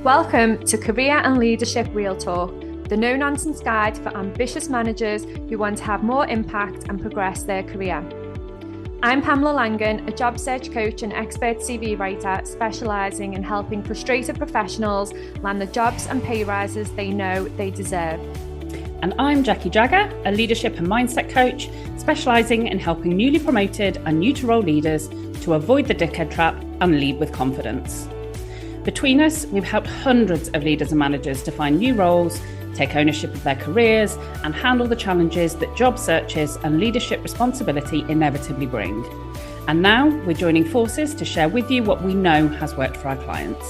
Welcome to Career and Leadership Real Talk, the no-nonsense guide for ambitious managers who want to have more impact and progress their career. I'm Pamela Langan, a job search coach and expert CV writer specialising in helping frustrated professionals land the jobs and pay rises they know they deserve. And I'm Jackie Jagger, a leadership and mindset coach specialising in helping newly promoted and new to role leaders to avoid the dickhead trap and lead with confidence. Between us, we've helped hundreds of leaders and managers to find new roles, take ownership of their careers, and handle the challenges that job searches and leadership responsibility inevitably bring. And now we're joining forces to share with you what we know has worked for our clients.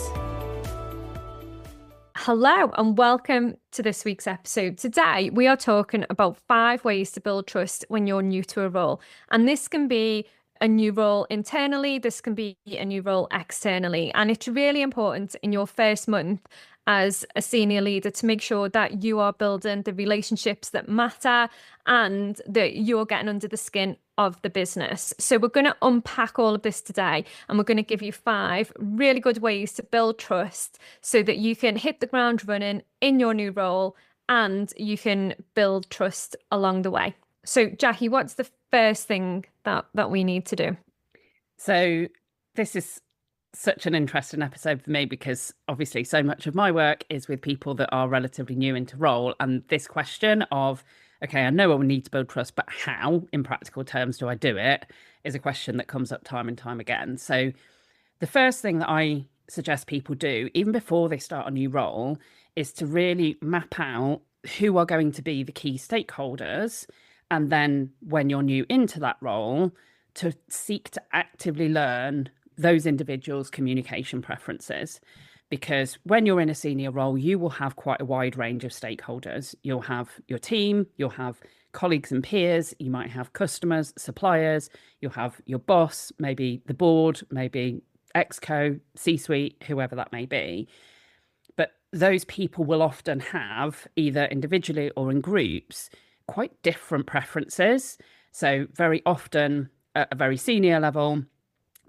Hello and welcome to this week's episode. Today we are talking about 5 ways to build trust when you're new to a role. And this can be a new role internally, this can be a new role externally. And it's really important in your first month as a senior leader to make sure that you are building the relationships that matter and that you're getting under the skin of the business. So we're going to unpack all of this today, and we're going to give you 5 really good ways to build trust so that you can hit the ground running in your new role and you can build trust along the way. So Jackie, what's the first thing that we need to do? So this is such an interesting episode for me because obviously so much of my work is with people that are relatively new into role, and this question of, okay, I know I will need to build trust, but how, in practical terms, do I do it, is a question that comes up time and time again. So the first thing that I suggest people do, even before they start a new role, is to really map out who are going to be the key stakeholders. And then when you're new into that role, to seek to actively learn those individuals' communication preferences. Because when you're in a senior role, you will have quite a wide range of stakeholders. You'll have your team, you'll have colleagues and peers, you might have customers, suppliers, you'll have your boss, maybe the board, maybe exco, C-suite, whoever that may be. But those people will often have, either individually or in groups, quite different preferences. So very often at a very senior level,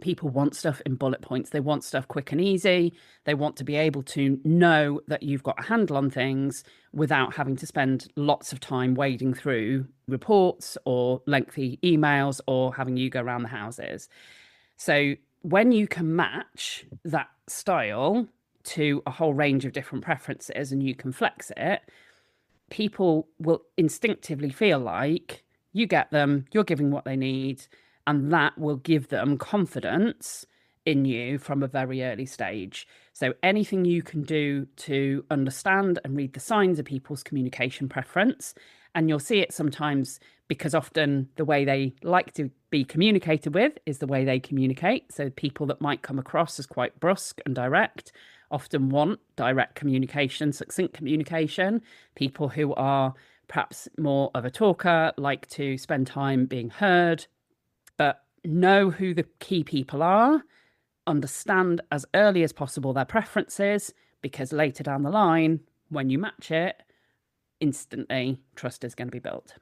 people want stuff in bullet points. They want stuff quick and easy. They want to be able to know that you've got a handle on things without having to spend lots of time wading through reports or lengthy emails or having you go around the houses. So when you can match that style to a whole range of different preferences and you can flex it, people will instinctively feel like you get them, you're giving what they need, and that will give them confidence in you from a very early stage. So anything you can do to understand and read the signs of people's communication preference, and you'll see it sometimes because often the way they like to be communicated with is the way they communicate. So people that might come across as quite brusque and direct often want direct communication, succinct communication. People who are perhaps more of a talker like to spend time being heard. But know who the key people are, understand as early as possible their preferences, because later down the line, when you match it, instantly trust is going to be built.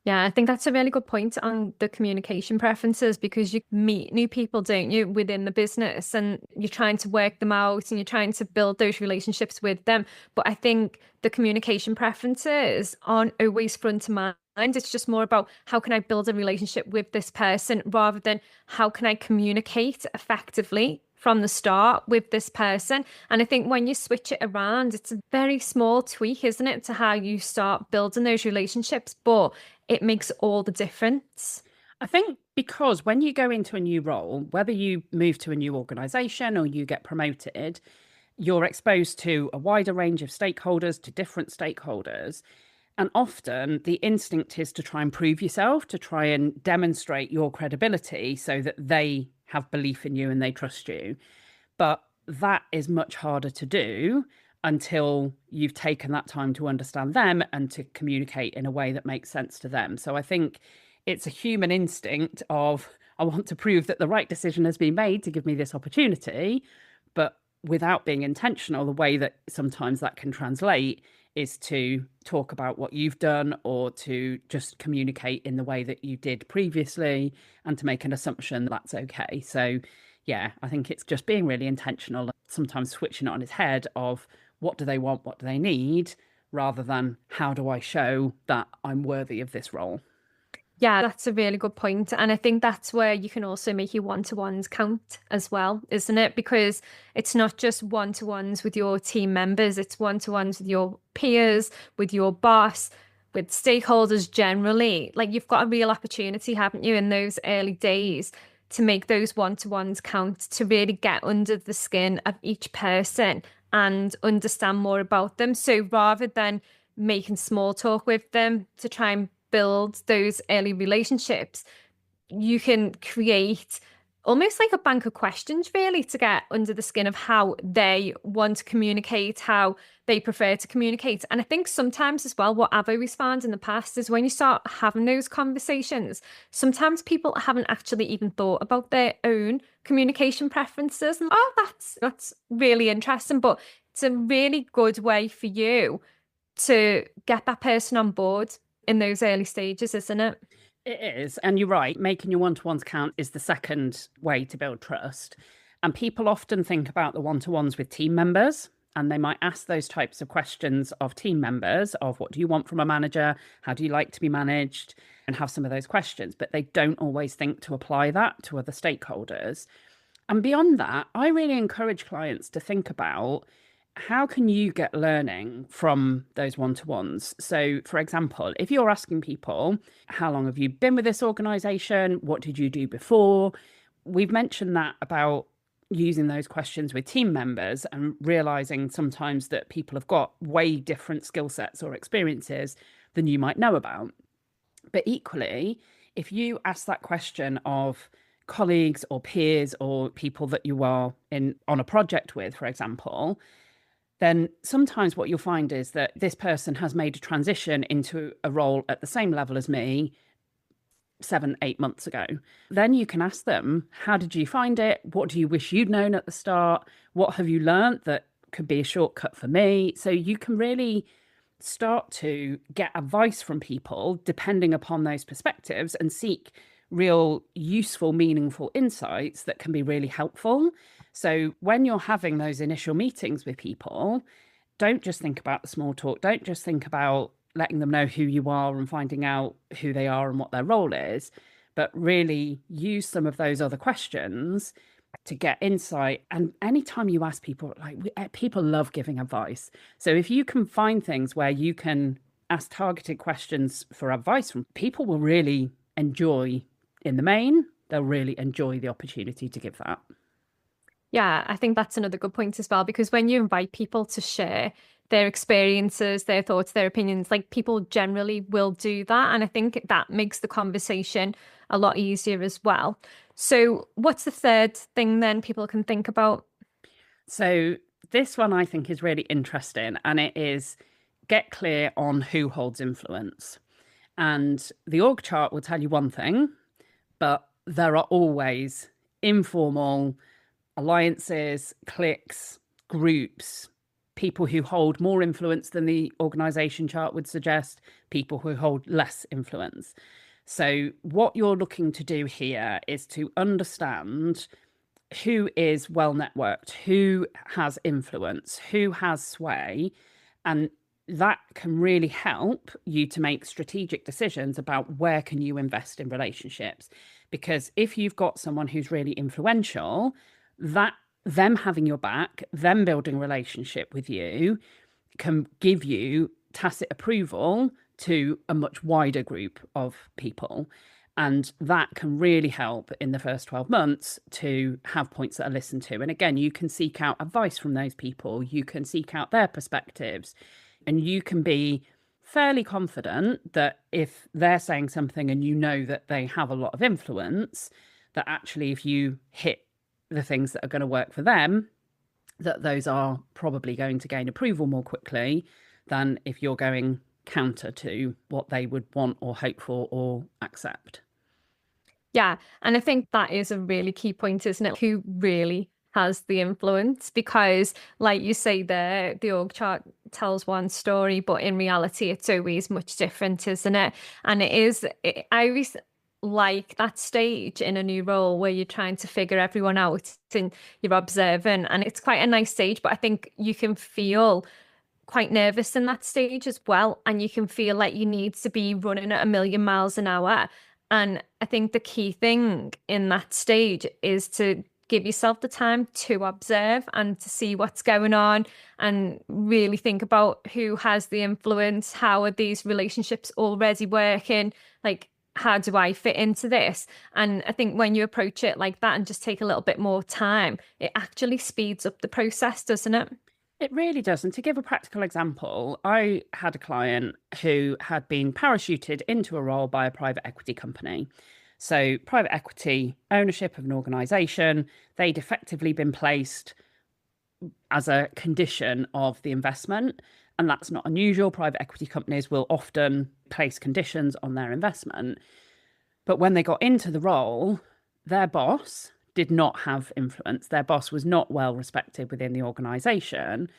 Yeah, I think that's a really good point on the communication preferences, because you meet new people, don't you, within the business, and you're trying to work them out and you're trying to build those relationships with them. But I think the communication preferences aren't always front of mind. It's just more about how can I build a relationship with this person rather than how can I communicate effectively from the start with this person. And I think when you switch it around, it's a very small tweak, isn't it, to how you start building those relationships, but it makes all the difference. I think because when you go into a new role, whether you move to a new organisation or you get promoted, you're exposed to a wider range of stakeholders, to different stakeholders. And often the instinct is to try and prove yourself, to try and demonstrate your credibility so that they have belief in you and they trust you. But that is much harder to do until you've taken that time to understand them and to communicate in a way that makes sense to them. So I think it's a human instinct of, I want to prove that the right decision has been made to give me this opportunity, but without being intentional, the way that sometimes that can translate is to talk about what you've done or to just communicate in the way that you did previously and to make an assumption that that's okay. So Yeah, I think it's just being really intentional, sometimes switching it on its head of what do they want, what do they need, rather than how do I show that I'm worthy of this role. Yeah, that's a really good point. And I think that's where you can also make your one-to-ones count as well, isn't it? Because it's not just one-to-ones with your team members, it's one-to-ones with your peers, with your boss, with stakeholders generally. Like you've got a real opportunity, haven't you, in those early days to make those one-to-ones count, to really get under the skin of each person and understand more about them. So rather than making small talk with them to try and build those early relationships, you can create almost like a bank of questions, really, to get under the skin of how they want to communicate, how they prefer to communicate. And I think sometimes as well, what I've always found in the past is when you start having those conversations, sometimes people haven't actually even thought about their own communication preferences. And oh, that's really interesting. But it's a really good way for you to get that person on board in those early stages, isn't it? It is. And you're right, making your one to ones count is the second way to build trust. And people often think about the one to ones with team members. And they might ask those types of questions of team members of what do you want from a manager? How do you like to be managed? And have some of those questions. But they don't always think to apply that to other stakeholders. And beyond that, I really encourage clients to think about how can you get learning from those one-to-ones. So for example, if you're asking people, how long have you been with this organization? What did you do before? We've mentioned that about using those questions with team members and realizing sometimes that people have got way different skill sets or experiences than you might know about. But equally, if you ask that question of colleagues or peers or people that you are in on a project with, for example, then sometimes what you'll find is that this person has made a transition into a role at the same level as me 7, 8 months ago. Then you can ask them, how did you find it? What do you wish you'd known at the start? What have you learned that could be a shortcut for me? So you can really start to get advice from people depending upon those perspectives and seek real useful, meaningful insights that can be really helpful. So when you're having those initial meetings with people, don't just think about the small talk. Don't just think about letting them know who you are and finding out who they are and what their role is, but really use some of those other questions to get insight. And anytime you ask people, people love giving advice. So if you can find things where you can ask targeted questions for advice from people, will really enjoy, in the main, they'll really enjoy the opportunity to give that. Yeah, I think that's another good point as well, because when you invite people to share their experiences, their thoughts, their opinions, like people generally will do that. And I think that makes the conversation a lot easier as well. So, what's the third thing then people can think about? So this one I think is really interesting, and it is get clear on who holds influence. And the org chart will tell you one thing, but there are always informal alliances, cliques, groups, people who hold more influence than the organization chart would suggest, people who hold less influence. So what you're looking to do here is to understand who is well networked, who has influence, who has sway, and that can really help you to make strategic decisions about where can you invest in relationships. Because if you've got someone who's really influential, that them having your back, them building a relationship with you can give you tacit approval to a much wider group of people. And that can really help in the first 12 months to have points that are listened to. And again, you can seek out advice from those people, you can seek out their perspectives, and you can be fairly confident that if they're saying something and you know that they have a lot of influence, that actually if you hit the things that are going to work for them, that those are probably going to gain approval more quickly than if you're going counter to what they would want or hope for or accept. Yeah, and I think that is a really key point, isn't it? Who really has the influence? Because, like you say there, the org chart tells one story, but in reality, it's always much different, isn't it? And it is, I always like that stage in a new role where you're trying to figure everyone out and you're observing, and it's quite a nice stage, but I think you can feel quite nervous in that stage as well, and you can feel like you need to be running at a million miles an hour. And I think the key thing in that stage is to give yourself the time to observe and to see what's going on and really think about who has the influence, how are these relationships already working, like how do I fit into this? And I think when you approach it like that and just take a little bit more time, it actually speeds up the process, doesn't it? It really does. And to give a practical example, I had a client who had been parachuted into a role by a private equity company. So, private equity ownership of an organization, they'd effectively been placed as a condition of the investment. And that's not unusual. Private equity companies will often place conditions on their investment. But when they got into the role, their boss did not have influence. Their boss was not well respected within the organization.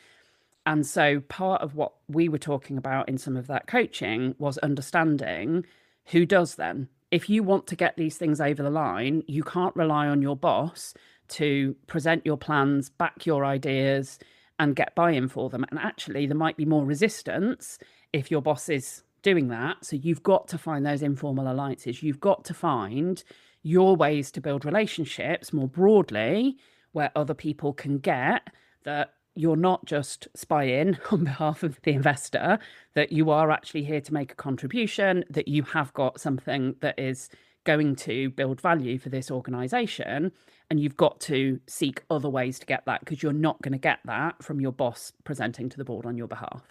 And so part of what we were talking about in some of that coaching was understanding who does then. If you want to get these things over the line, you can't rely on your boss to present your plans, back your ideas, and get buy-in for them. And actually, there might be more resistance if your boss is doing that. So you've got to find those informal alliances. You've got to find your ways to build relationships more broadly where other people can get that you're not just spying on behalf of the investor, that you are actually here to make a contribution, that you have got something that is going to build value for this organization. And you've got to seek other ways to get that because you're not going to get that from your boss presenting to the board on your behalf.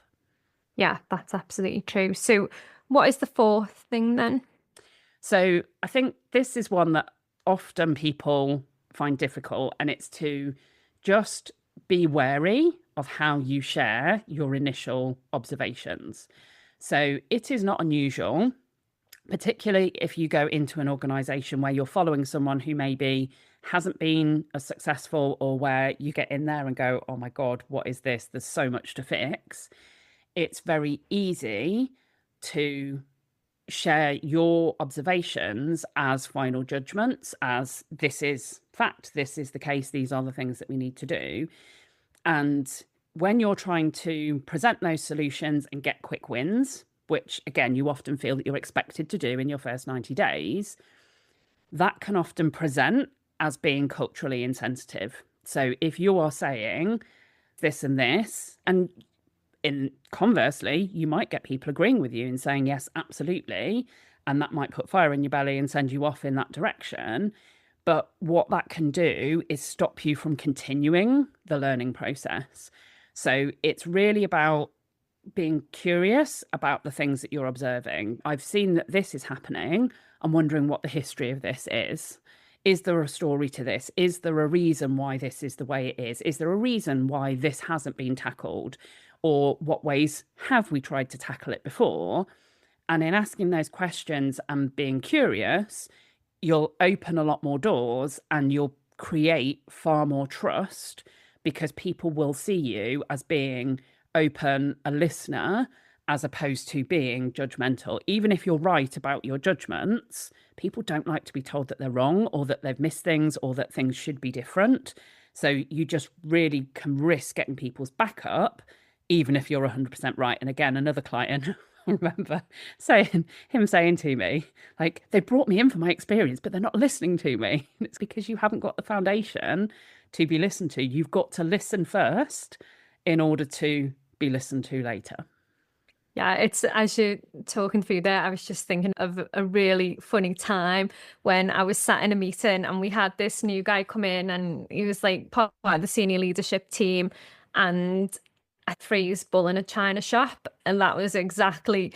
Yeah, that's absolutely true. So, what is the fourth thing then? So, I think this is one that often people find difficult, and it's to just be wary of how you share your initial observations. So, it is not unusual, particularly if you go into an organization where you're following someone who maybe hasn't been as successful, or where you get in there and go, oh my God, what is this? There's so much to fix. It's very easy to share your observations as final judgments, as this is fact, this is the case, these are the things that we need to do. And when you're trying to present those solutions and get quick wins, which again, you often feel that you're expected to do in your first 90 days, that can often present as being culturally insensitive. So if you are saying this and this, and conversely, you might get people agreeing with you and saying, yes, absolutely. And that might put fire in your belly and send you off in that direction. But what that can do is stop you from continuing the learning process. So it's really about being curious about the things that you're observing. I've seen that this is happening. I'm wondering what the history of this is. Is there a story to this? Is there a reason why this is the way it is? Is there a reason why this hasn't been tackled? Or what ways have we tried to tackle it before? And in asking those questions and being curious, you'll open a lot more doors and you'll create far more trust, because people will see you as being open, a listener, as opposed to being judgmental. Even if you're right about your judgments, people don't like to be told that they're wrong, or that they've missed things, or that things should be different. So you just really can risk getting people's back up, even if you're 100% right. And again, another client, I remember him saying to me, like, they brought me in for my experience, but they're not listening to me. And it's because you haven't got the foundation to be listened to. You've got to listen first in order to be listened to later. Yeah, it's as you're talking through there, I was just thinking of a really funny time when I was sat in a meeting and we had this new guy come in, and he was like part of the senior leadership team, and I freeze bull in a china shop, and that was exactly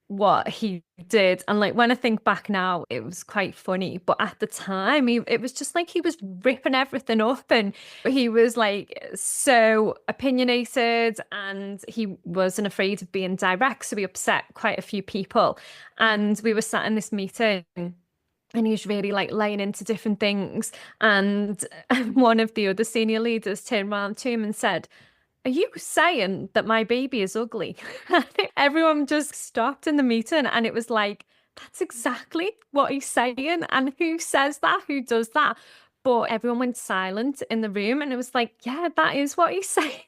what he did. And like when I think back now, it was quite funny, but at the time it was just like he was ripping everything up, and he was like so opinionated, and he wasn't afraid of being direct, so he upset quite a few people. And we were sat in this meeting and he was really like laying into different things, and one of the other senior leaders turned around to him and said, are you saying that my baby is ugly? I think everyone just stopped in the meeting, and it was like that's exactly what he's saying. And who says that? Who does that? But everyone went silent in the room and it was like, yeah, that is what he's saying.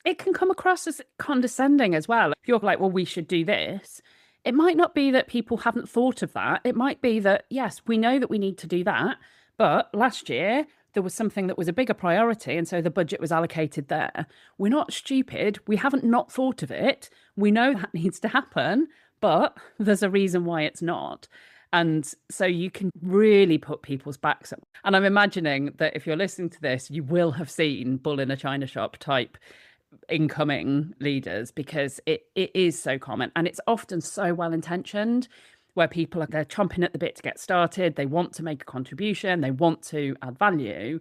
It can come across as condescending as well. If you're like, well, we should do this, it might not be that people haven't thought of that. It might be that, yes, we know that we need to do that. But last year, there was something that was a bigger priority. And so the budget was allocated there. We're not stupid. We haven't not thought of it. We know that needs to happen, but there's a reason why it's not. And so you can really put people's backs up. And I'm imagining that if you're listening to this, you will have seen bull in a china shop type incoming leaders, because it is so common, and it's often so well intentioned, where people are, they're chomping at the bit to get started, they want to make a contribution, they want to add value,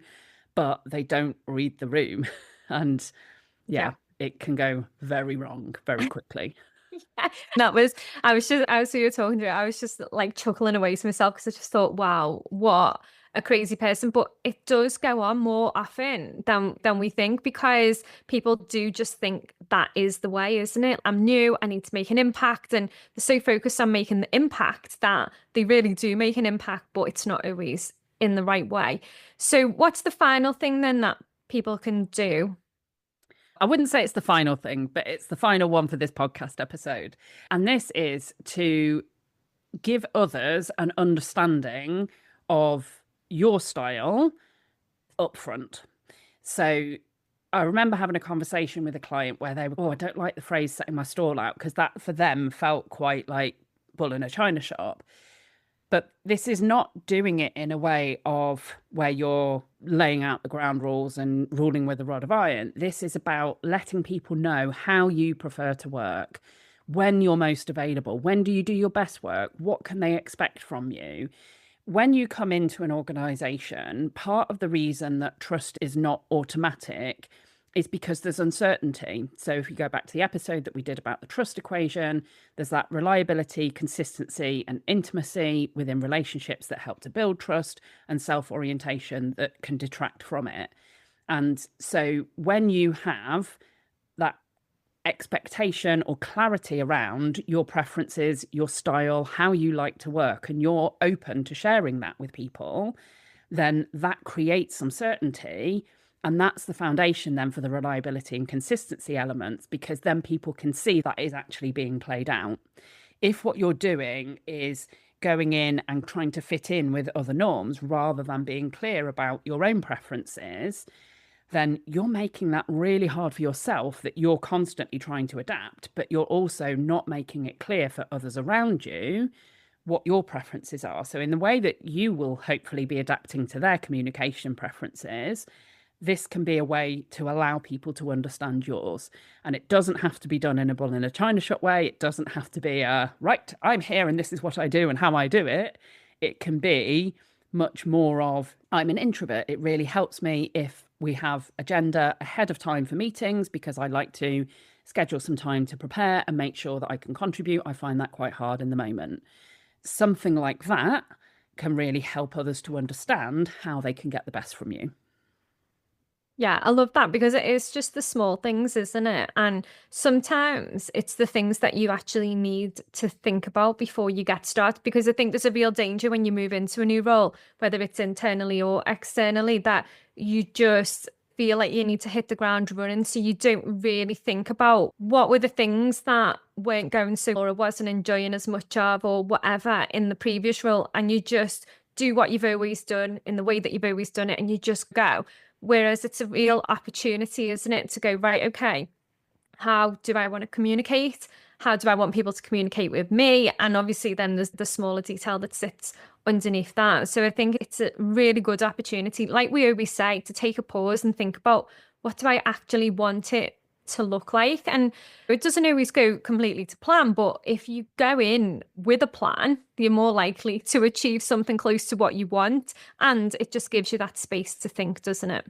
but they don't read the room. And yeah, it can go very wrong very quickly. That was, I was just, as you were talking to it, I was just like chuckling away to myself because I just thought, wow, what a crazy person. But it does go on more often than we think, because people do just think that is the way, isn't it? I'm new, I need to make an impact. And they're so focused on making the impact that they really do make an impact, but it's not always in the right way. So what's the final thing then that people can do? I wouldn't say it's the final thing, but it's the final one for this podcast episode. And this is to give others an understanding of your style upfront. So I remember having a conversation with a client where they were, oh, I don't like the phrase setting my stall out, because that for them felt quite like bull in a china shop. But this is not doing it in a way of where you're laying out the ground rules and ruling with a rod of iron. This is about letting people know how you prefer to work, when you're most available, when do you do your best work, what can they expect from you. When you come into an organization, part of the reason that trust is not automatic is because there's uncertainty. So if you go back to the episode that we did about the trust equation, there's that reliability, consistency, and intimacy within relationships that help to build trust, and self-orientation that can detract from it. And so when you have that expectation or clarity around your preferences, your style, how you like to work, and you're open to sharing that with people, then that creates some certainty. And that's the foundation then for the reliability and consistency elements, because then people can see that is actually being played out. If what you're doing is going in and trying to fit in with other norms rather than being clear about your own preferences, then you're making that really hard for yourself, that you're constantly trying to adapt, but you're also not making it clear for others around you what your preferences are. So in the way that you will hopefully be adapting to their communication preferences, this can be a way to allow people to understand yours. And it doesn't have to be done in a bull in a china shop way. It doesn't have to be right, I'm here and this is what I do and how I do it. It can be much more of, I'm an introvert. It really helps me if we have agenda ahead of time for meetings, because I like to schedule some time to prepare and make sure that I can contribute. I find that quite hard in the moment. Something like that can really help others to understand how they can get the best from you. Yeah, I love that, because it is just the small things, isn't it? And sometimes it's the things that you actually need to think about before you get started, because I think there's a real danger when you move into a new role, whether it's internally or externally, that you just feel like you need to hit the ground running. So you don't really think about what were the things that weren't going so well, or I wasn't enjoying as much of, or whatever in the previous role. And you just do what you've always done in the way that you've always done it, and you just go. Whereas it's a real opportunity, isn't it, to go, right, okay, how do I want to communicate? How do I want people to communicate with me? And obviously then there's the smaller detail that sits underneath that. So I think it's a really good opportunity, like we always say, to take a pause and think about, what do I actually want it to look like? And it doesn't always go completely to plan, but if you go in with a plan, you're more likely to achieve something close to what you want. And it just gives you that space to think, doesn't it?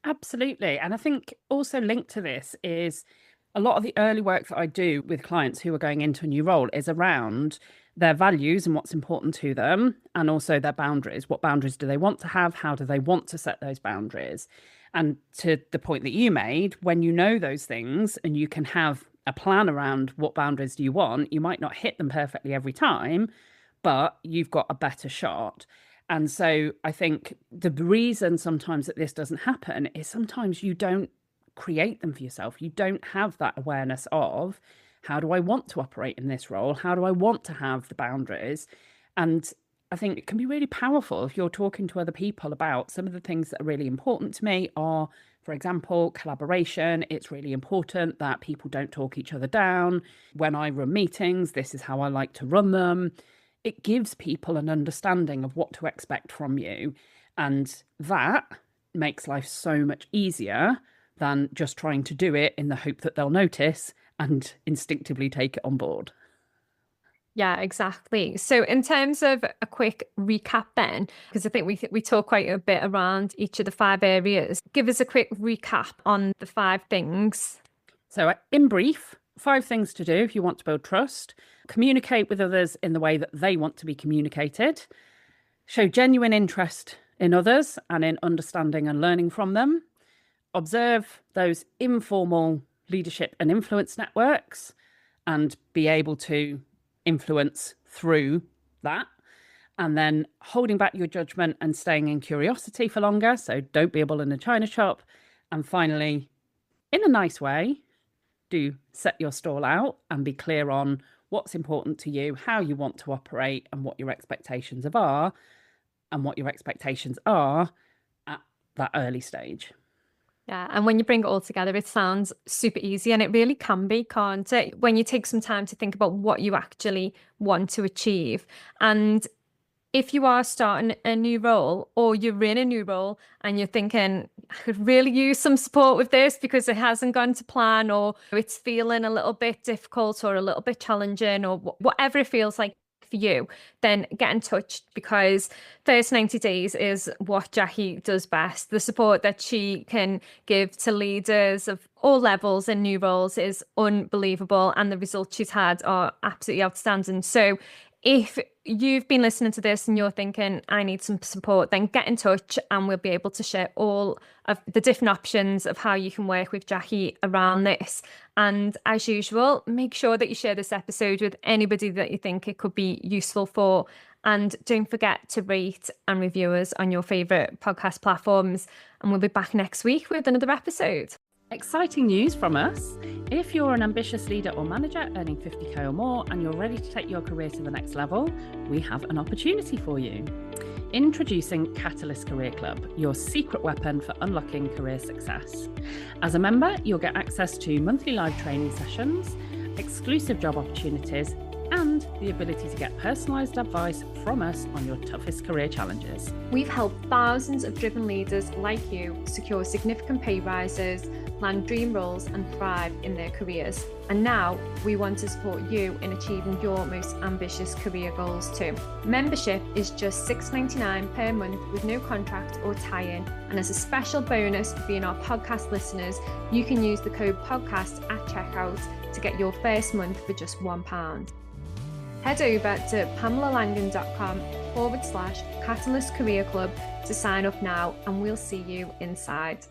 Absolutely. And I think also linked to this is a lot of the early work that I do with clients who are going into a new role is around their values and what's important to them, and also their boundaries. What boundaries do they want to have? How do they want to set those boundaries? And to the point that you made, when you know those things and you can have a plan around what boundaries do you want, you might not hit them perfectly every time, but you've got a better shot. And so I think the reason sometimes that this doesn't happen is sometimes you don't create them for yourself. You don't have that awareness of, how do I want to operate in this role? How do I want to have the boundaries? And I think it can be really powerful if you're talking to other people about some of the things that are really important to me are, for example, collaboration. It's really important that people don't talk each other down. When I run meetings, this is how I like to run them. It gives people an understanding of what to expect from you. And that makes life so much easier than just trying to do it in the hope that they'll notice and instinctively take it on board. Yeah, exactly. So in terms of a quick recap then, because I think we talk quite a bit around each of the 5 areas, give us a quick recap on the 5 things. So in brief, 5 things to do if you want to build trust. Communicate with others in the way that they want to be communicated. Show genuine interest in others and in understanding and learning from them. Observe those informal leadership and influence networks and be able to influence through that. And then holding back your judgment and staying in curiosity for longer. So don't be a bull in a china shop. And finally, in a nice way, do set your stall out and be clear on what's important to you, how you want to operate, and what your expectations are, at that early stage. Yeah, and when you bring it all together, it sounds super easy, and it really can be, can't it? When you take some time to think about what you actually want to achieve. And if you are starting a new role or you're in a new role and you're thinking, I could really use some support with this because it hasn't gone to plan, or it's feeling a little bit difficult or a little bit challenging, or whatever it feels like for you, then get in touch, because first 90 days is what Jackie does best. The support that she can give to leaders of all levels in new roles is unbelievable, and the results she's had are absolutely outstanding. So if you've been listening to this and you're thinking, I need some support, then get in touch and we'll be able to share all of the different options of how you can work with Jackie around this. And as usual, make sure that you share this episode with anybody that you think it could be useful for. And don't forget to rate and review us on your favourite podcast platforms. And we'll be back next week with another episode. Exciting news from us. If you're an ambitious leader or manager earning 50k or more and you're ready to take your career to the next level, we have an opportunity for you. Introducing Catalyst Career Club, your secret weapon for unlocking career success. As a member, you'll get access to monthly live training sessions, exclusive job opportunities, and the ability to get personalised advice from us on your toughest career challenges. We've helped thousands of driven leaders like you secure significant pay rises, land dream roles, and thrive in their careers. And now we want to support you in achieving your most ambitious career goals too. Membership is just $6.99 per month with no contract or tie-in. And as a special bonus for being our podcast listeners, you can use the code podcast at checkout to get your first month for just £1. Head over to pamelalangan.com/Catalyst Career Club to sign up now, and we'll see you inside.